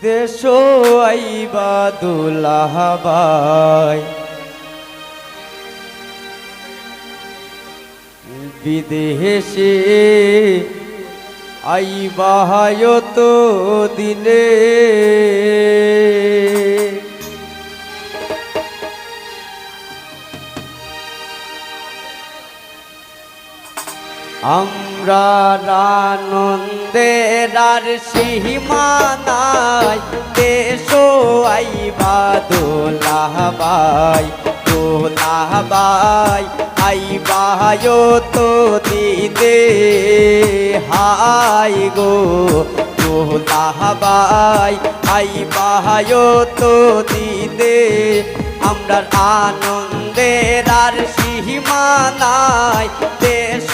দেশ আইবা দুলাভাই বিদেশে আইবা তো দিনে আমরা আনন্দের আর সীমা নাই দেশ আইবা দুলাভাই দুলাভাই আইবা তো দিনে হাই গো দুলাভাই আইবা তো দিনে আমরা আনন্দের আর সীমা নাই দেশ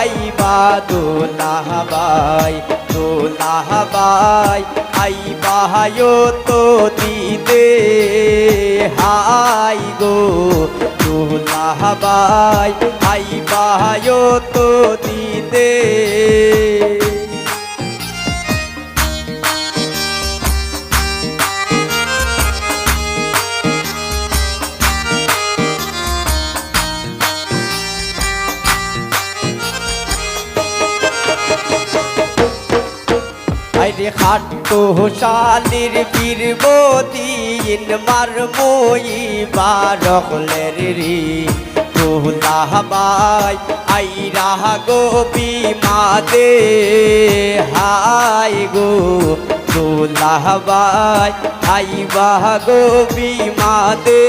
আইবা দুলাভাই দুলাভাই আইবা তো দিনে হাই গো দুলাভাই আইবা তো দিনে আইরে খাট্টো শালির বীরবতীন মারময়ী বারকলের রি দুলাভাই আইরা গো বিমাদে হাই গো দুলাভাই আইবা গো বিমাদে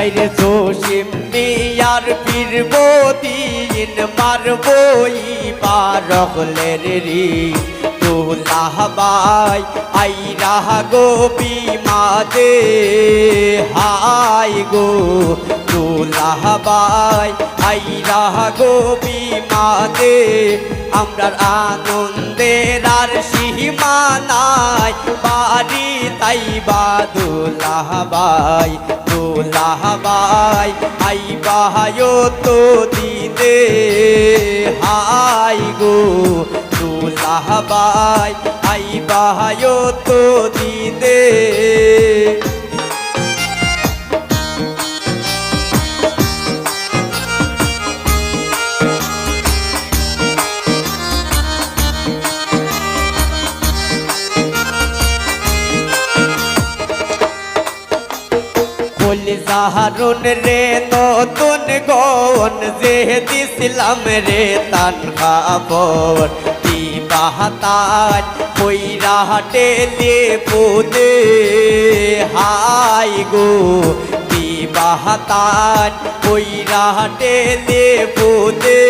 আইরে জসিম মিয়ার বীরবতীন মারবই বারকলের রি দুলাভাই আইরা গো বিমাদে হাই গো দুলাভাই আইরা গো বিমাদে আমরার আনন্দের আর সীমা নাই বাড়ি তাইবা দুলাভাই দুলাভাই আইবা তো দিনে হাই গো দুলাভাই আইবা তো দিনে জাহারুন রে নতুন গন যে দিছিলাম রে তান খবর দিবাহাতার কইরা টেলে পুদে হাই গো দিবাহাতার কইরা টেলে পুদে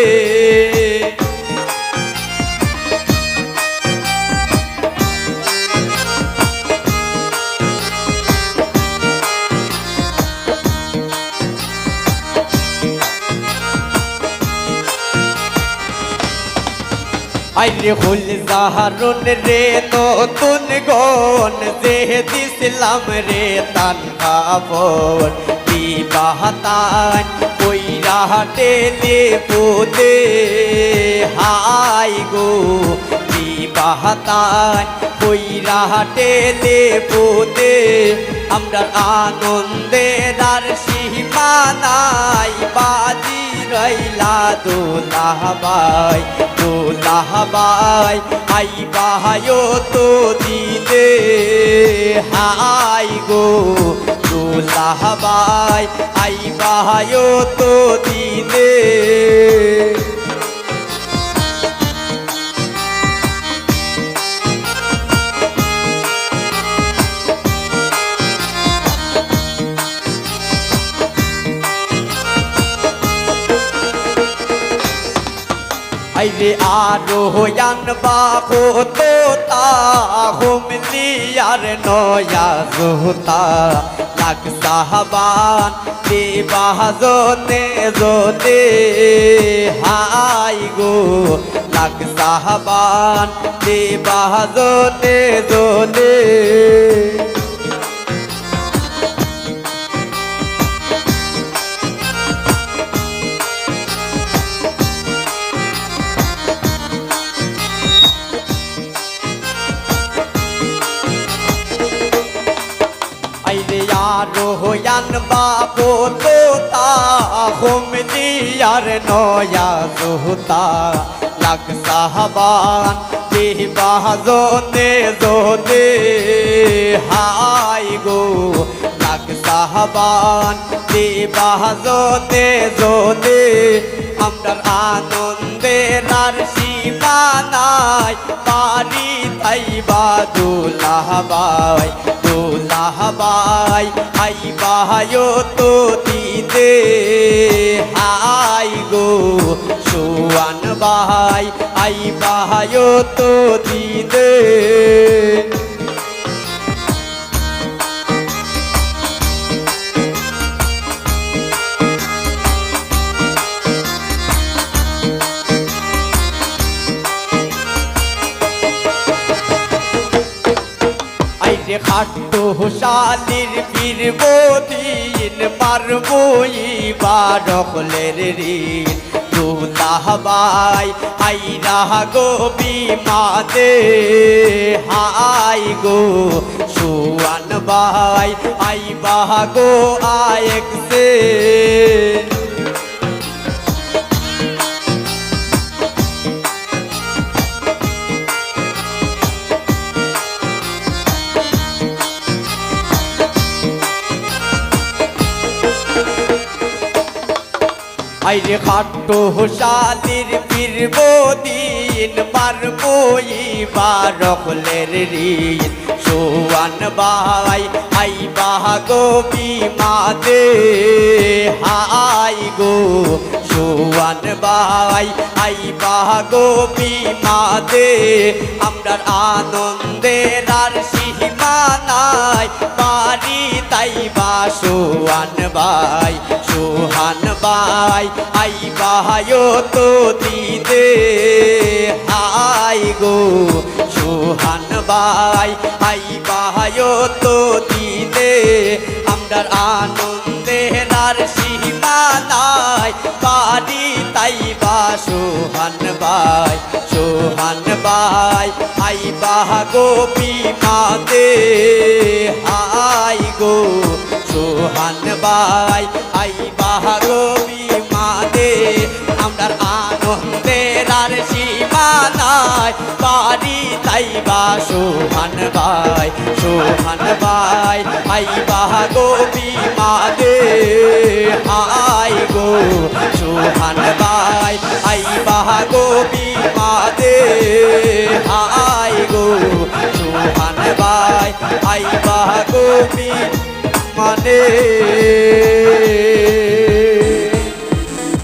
আইরে ফুল জাহারুন রে নতুন গন যে দিছিলাম রে তান খবর দিবাহাতান কইরা টেলে পুদে হাই গো দিবাহাতান কইরা টেলে পুদে আমরা আনন্দের আর সীমা নাই বাজি রইলা দুলাভাই দুলাভাই আইবা তো দিনে হাই গো দুলাভাই আইবা তো দিনে আইরে আরো আনবা তো তাহুম লিয়ার নয়া জোতা লাগ সাহাবান দেবাহ জোতে জোতে হাই গো লাখ সাহাবান দেবা জনে জনে আইরে আরোহয়ান বাবু তো তা হোম দিয়ার নয়া জোতা লাখ সাহাবান দেবা জনে জনে হাই গো লাখ সাহাবান দেবা জনে জনে আমরার আনন্দের আর সীমা নাই পারি তাইবা দুলাভাই দুলাভাই আইবায় তো দিতে হাই গো সোয়ান ভাই আইবায় তো দিতে আইরে খাট্টো শালির ফিরব দিন পারবই বারখলের ঋণ দুলাভাই আইরা গো বিমাদে হাই গো সোয়ান ভাই আইবা গো আয়েকসে আইরে খাট্টো শালির ফিরব দিন পারবই বারখলের ঋণ সোয়ান ভাই আইবা গো বিমাদে হাই গো সোয়ান ভাই আইবা গো বিমাদে আমরার আনন্দের আর সীমা নাই পারি তাইবা সোয়ান ভাই সোহান ভাই আইবায় তো দিতে হাই গো সোহান ভাই আইবায় তো দিতে আমরার আনন্দের আর সীমা নাই পারি তাইবা সোহান ভাই আইবা গো বিমাদে হাই গো সোহান ভাই আইবা গো বিমাদে আমরার আনন্দের আর সীমা নাই পারি তাইবা সোহান ভাই আইবা গো বিমাদে হাই গো সোহান ভাই আইবা গো বিমাদে হাই গো সোহান ভাই আইবা গো বিমাদে